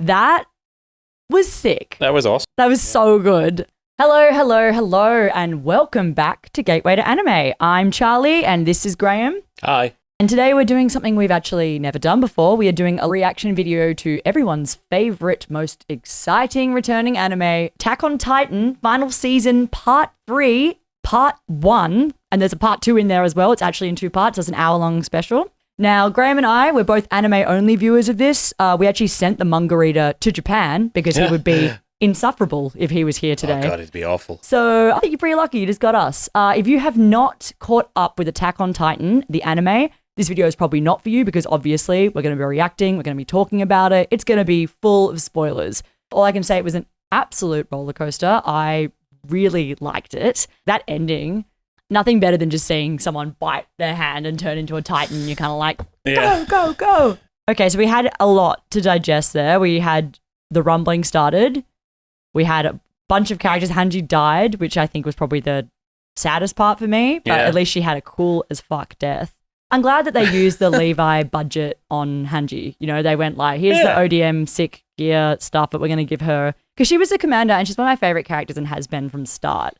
That was sick. That was awesome. That was so good. Hello, and welcome back to Gateway to Anime. I'm Charlie, and this is Graham. Hi. And today we're doing something we've actually never done before. We are doing a reaction video to everyone's favorite, most exciting returning anime, Attack on Titan, final season, part 3, part 1. And there's a part 2 in there as well. It's actually in 2 parts. It's an hour-long special. Now, Graham and I, we're both anime-only viewers of this. We actually sent the manga reader to Japan because he would be insufferable if he was here today. Oh, God, it'd be awful. So I think you're pretty lucky you just got us. If you have not caught up with Attack on Titan, the anime, this video is probably not for you because obviously we're going to be reacting, we're going to be talking about it. It's going to be full of spoilers. All I can say, it was an absolute roller coaster. I really liked it. That ending, nothing better than just seeing someone bite their hand and turn into a Titan. You're kind of like, go. Okay, so we had a lot to digest there. We had the rumbling started. We had a bunch of characters. Hanji died, which I think was probably the saddest part for me, but at least she had a cool as fuck death. I'm glad that they used the Levi budget on Hanji. You know, they went like, here's the ODM sick gear stuff that we're going to give her. Because she was a commander and she's one of my favorite characters and has been from start.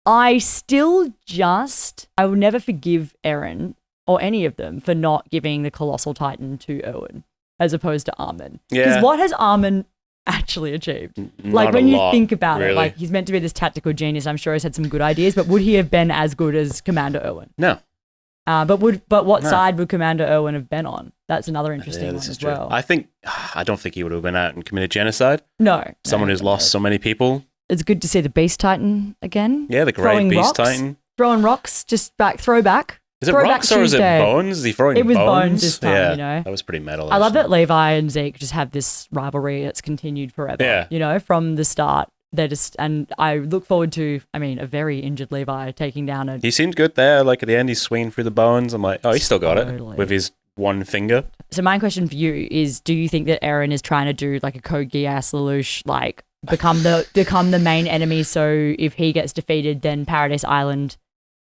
I will never forgive Eren or any of them for not giving the Colossal Titan to Erwin as opposed to Armin. Because what has Armin actually achieved? Like when you think about it, like he's meant to be this tactical genius. I'm sure he's had some good ideas, but would he have been as good as Commander Erwin? No. But what side would Commander Erwin have been on? That's another interesting one as well. I don't think he would have been out and committed genocide. No. Someone who's lost so many people. It's good to see the Beast Titan again. Yeah, the great Beast Titan. Throwing rocks, just throwback. Is it rocks or is it bones? Is he throwing bones? It was bones this time, you know. That was pretty metal. I love that Levi and Zeke just have this rivalry that's continued forever, you know, from the start. And I look forward to, a very injured Levi taking down He seemed good there, like at the end he's swinging through the bones. I'm like, oh, he still got it with his one finger. So my question for you is, do you think that Eren is trying to do like a Code Geass Lelouch, like become the main enemy, so if he gets defeated, then Paradise Island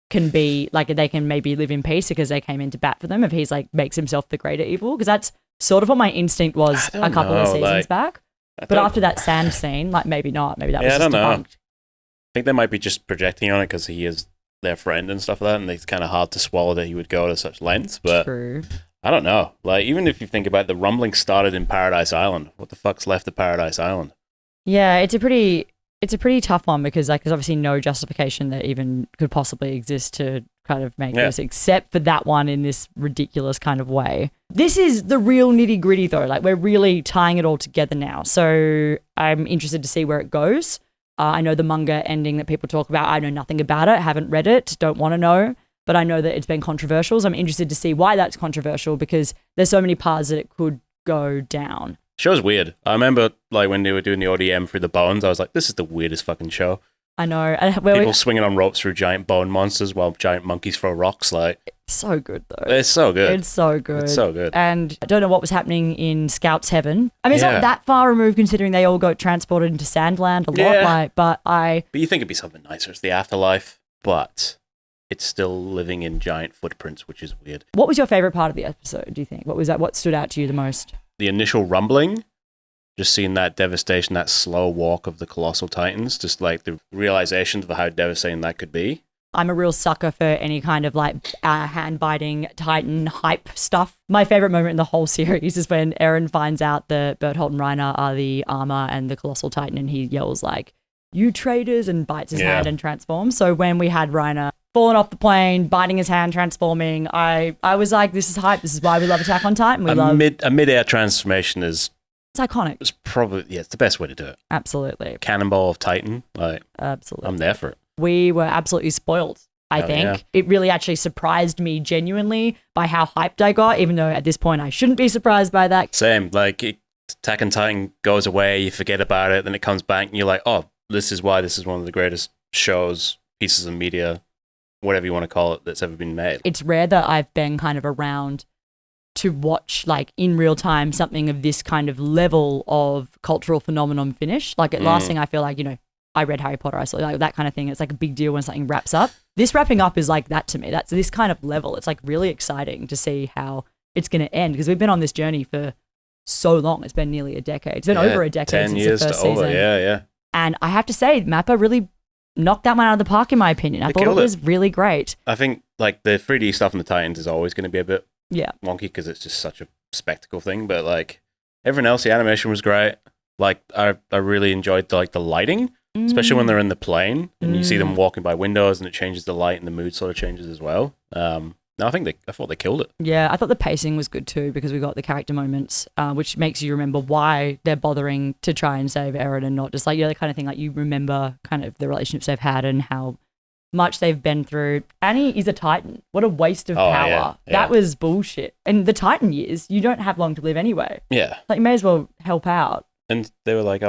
can be like, they can maybe live in peace because they came in to bat for them if he's like makes himself the greater evil? Because that's sort of what my instinct was a couple of seasons back. But after that sand scene, like maybe not. Maybe that was just debunked. I think they might be just projecting on it because he is their friend and stuff like that, and it's kind of hard to swallow that he would go to such lengths. But true. I don't know. Like, even if you think about it, the rumbling started in Paradise Island. What the fuck's left of Paradise Island? Yeah, it's a pretty tough one because like there's obviously no justification that even could possibly exist to kind of make this, except for that one in this ridiculous kind of way. This is the real nitty gritty though. Like we're really tying it all together now. So I'm interested to see where it goes. I know the manga ending that people talk about. I know nothing about it. Haven't read it. Don't want to know. But I know that it's been controversial. So I'm interested to see why that's controversial because there's so many paths that it could go down. Show's weird. I remember like when they were doing the ODM through the bones, I was like, this is the weirdest fucking show. I know. People swinging on ropes through giant bone monsters while giant monkeys throw rocks. Like, it's so good though. It's so good. It's so good. It's so good. And I don't know what was happening in Scout's Heaven. It's not that far removed considering they all got transported into Sandland a lot. But you think it'd be something nicer. It's the afterlife, but it's still living in giant footprints, which is weird. What was your favorite part of the episode, do you think? What stood out to you the most? The initial rumbling, just seeing that devastation, that slow walk of the Colossal Titans, just like the realization of how devastating that could be. I'm a real sucker for any kind of like hand-biting Titan hype stuff. My favorite moment in the whole series is when Eren finds out that Bertholdt and Reiner are the armor and the Colossal Titan, and he yells like, "You traitors," and bites his hand and transforms. So when we had Reiner falling off the plane, biting his hand, transforming, I was like, this is hype. This is why we love Attack on Titan. A mid-air transformation is... It's iconic. It's probably, it's the best way to do it. Absolutely. Cannonball of Titan. Like, absolutely. I'm there for it. We were absolutely spoiled, I think. Yeah. It really actually surprised me genuinely by how hyped I got, even though at this point I shouldn't be surprised by that. Same. Like, Attack on Titan goes away, you forget about it, then it comes back, and you're like, oh, this is why this is one of the greatest shows, pieces of media, whatever you want to call it, that's ever been made. It's rare that I've been kind of around to watch, like, in real time, something of this kind of level of cultural phenomenon finish. Like, last thing I feel like, I read Harry Potter, I saw like that kind of thing. It's like a big deal when something wraps up. This wrapping up is like that to me. That's this kind of level. It's like really exciting to see how it's going to end because we've been on this journey for so long. It's been nearly a decade. It's been over a decade 10 since years the first to over. season. Yeah. And I have to say, Mappa really knocked that one out of the park, in my opinion. I thought it was really great. I think like the 3D stuff in the Titans is always going to be a bit wonky because it's just such a spectacle thing. But like everyone else, the animation was great. Like I really enjoyed the lighting, especially when they're in the plane and you see them walking by windows and it changes the light and the mood sort of changes as well. No, I thought they killed it. Yeah, I thought the pacing was good too because we got the character moments, which makes you remember why they're bothering to try and save Eren and not just like, the kind of thing like you remember kind of the relationships they've had and how much they've been through. Annie is a Titan. What a waste of power. Yeah. That was bullshit. And the Titan years, you don't have long to live anyway. Yeah. Like you may as well help out. And they were like,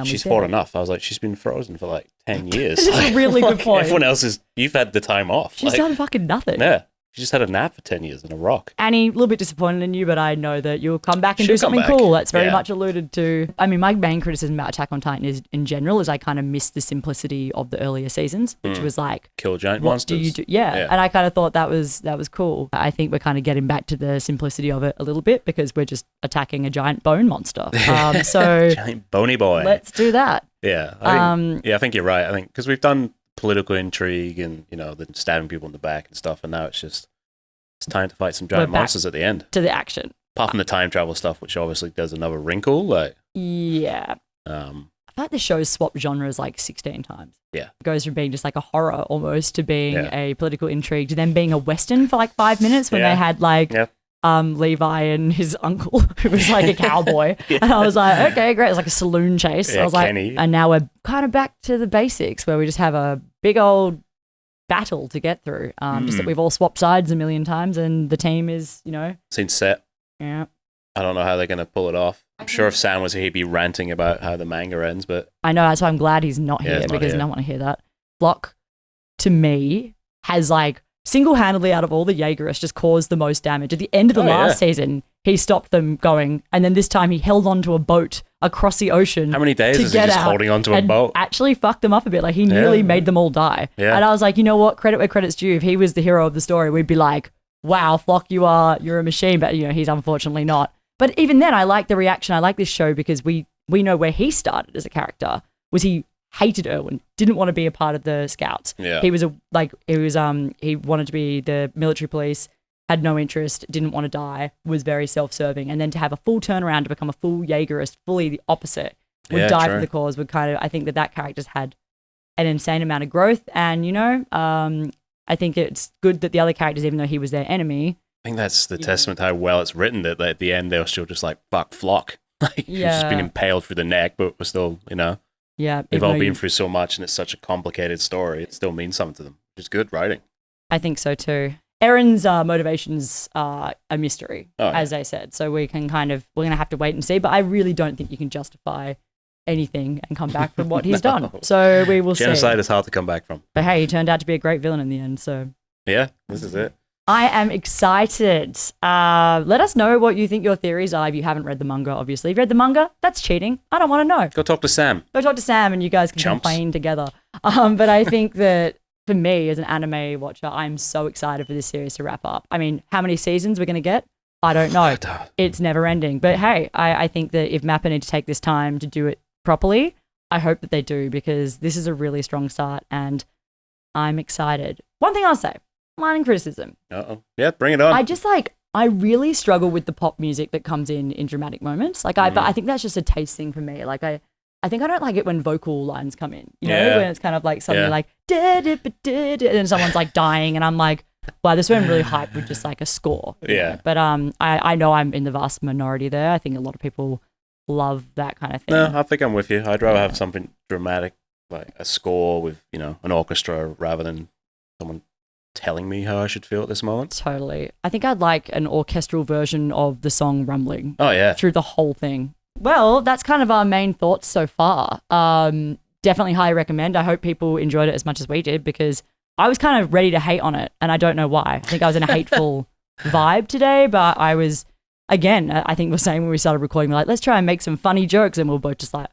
she's fought enough. I was like, she's been frozen for like 10 years. This is a really good point. Everyone else you've had the time off. She's done fucking nothing. Yeah. She just had a nap for 10 years in a rock. Annie, a little bit disappointed in you, but I know that you'll come back and do something cool. That's very much alluded to. I mean, my main criticism about Attack on Titan is, in general, is I kind of missed the simplicity of the earlier seasons, which was like... Kill giant what monsters. do you do? Yeah. And I kind of thought that was cool. I think we're kind of getting back to the simplicity of it a little bit because we're just attacking a giant bone monster. So giant bony boy. Let's do that. Yeah. I think you're right. I think because we've done political intrigue and, the stabbing people in the back and stuff, and now it's time to fight some giant monsters at the end. To the action. Apart from the time travel stuff, which obviously does another wrinkle. Like, yeah. I feel like the show's swapped genres like 16 times. Yeah. It goes from being just like a horror almost to being a political intrigue to then being a Western for like 5 minutes when they had like Levi and his uncle who was like a cowboy. And I was like, okay, great. It's like a saloon chase. I was like, Kenny. and now we're kind of back to the basics where we just have a big old battle to get through. Just that we've all swapped sides a million times and the team is, Seems set. Yeah. I don't know how they're going to pull it off. I'm sure if Sam was here, he'd be ranting about how the manga ends, but... I know, that's why I'm glad he's not here because I don't want to hear that. Flock, to me, has like single-handedly out of all the Jaegerists just caused the most damage. At the end of the last season, he stopped them going, and then this time he held onto a boat across the ocean. How many days is he just holding onto a boat? Actually fucked them up a bit. Like he nearly made them all die. Yeah. And I was like, you know what? Credit where credit's due. If he was the hero of the story, we'd be like, wow, Flock, you're a machine. But he's unfortunately not. But even then, I like the reaction. I like this show because we know where he started as a character. Was he hated Erwin, didn't want to be a part of the Scouts. Yeah. He wanted to be the military police. Had no interest, didn't want to die, was very self-serving. And then to have a full turnaround to become a full Jaegerist, fully the opposite, would die for the cause, would kind of, I think that character's had an insane amount of growth. And, I think it's good that the other characters, even though he was their enemy. I think that's the testament to how well it's written that at the end they were still just like, fuck Flock. Like, she's just been impaled through the neck, but we're still, Yeah. they've all been through so much and it's such a complicated story. It still means something to them, which is good writing. I think so too. Eren's motivations are a mystery, as they said. So we're going to have to wait and see. But I really don't think you can justify anything and come back from what he's done. So we will see. Genocide is hard to come back from. But hey, he turned out to be a great villain in the end. So yeah, this is it. I am excited. Let us know what you think your theories are if you haven't read the manga, obviously. If you read the manga, that's cheating. I don't want to know. Go talk to Sam. Go talk to Sam and you guys can complain together. But I think that for me, as an anime watcher, I'm so excited for this series to wrap up. I mean, how many seasons we're going to get? I don't know. It's never ending. But hey, I think that if Mappa need to take this time to do it properly, I hope that they do because this is a really strong start and I'm excited. One thing I'll say, minor criticism. Yeah, bring it on. I really struggle with the pop music that comes in dramatic moments. But I think that's just a taste thing for me. Like I think I don't like it when vocal lines come in, when it's kind of like something like, and someone's like dying and I'm like, wow, this went really hype with just like a score. Yeah. But I know I'm in the vast minority there. I think a lot of people love that kind of thing. No, I think I'm with you. I'd rather have something dramatic, like a score with, an orchestra rather than someone telling me how I should feel at this moment. Totally. I think I'd like an orchestral version of the song Rumbling. Oh, yeah. Through the whole thing. Well, that's kind of our main thoughts so far. Definitely highly recommend. I hope people enjoyed it as much as we did because I was kind of ready to hate on it and I don't know why. I think I was in a hateful vibe today, but I was, again, I think we're saying when we started recording, we're like, let's try and make some funny jokes and we're both just like,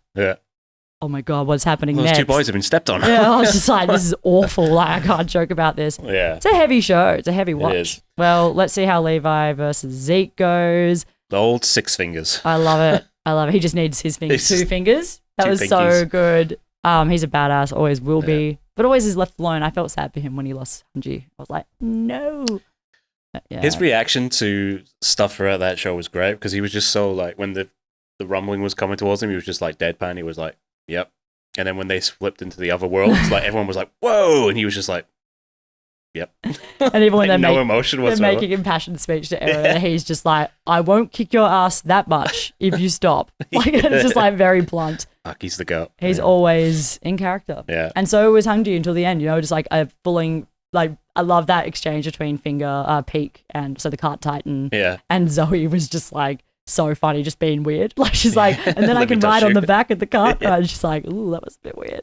oh my God, what's happening next? Those two boys have been stepped on. Yeah, I was just like, this is awful. Like, I can't joke about this. Yeah. It's a heavy show. It's a heavy watch. It is. Well, let's see how Levi versus Zeke goes. The old 6 fingers. I love it. I love it. He just needs his fingers. 2 fingers. That two was pinkies. So good. He's a badass. Always will be. But always is left alone. I felt sad for him when he lost Hanji. I was like, no. Yeah. His reaction to stuff throughout that show was great because he was just so like when the rumbling was coming towards him, he was just like deadpan. He was like, "Yep." And then when they flipped into the other world, like everyone was like, "Whoa!" And he was just like, "Yep." And even when like, emotion whatsoever. They're making impassioned speech to Eren, he's just like, "I won't kick your ass that much if you stop." Like it's just like very blunt. Fuck, he's the goat. He's always in character. Yeah. And so was Hungji until the end. You know, just like a fulling. Like I love that exchange between Peak and so the Cart Titan. Yeah. And Zoe was just like so funny, just being weird. Like she's like, and then I can ride on the back of the cart. Yeah. And she's like, ooh, that was a bit weird.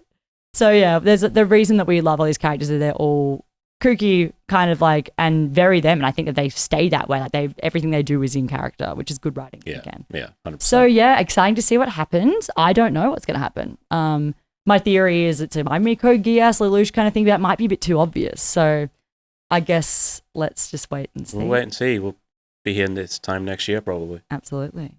So yeah, there's the reason that we love all these characters is they're all kooky, kind of like, and very them. And I think that they stay that way. Like everything they do is in character, which is good writing. Yeah. Again. Yeah. 100%. So yeah, exciting to see what happens. I don't know what's going to happen. My theory is it's a Miko, Gias, Lelouch kind of thing. That might be a bit too obvious. So I guess let's just wait and see. We'll wait and see. We'll be here this time next year, probably. Absolutely.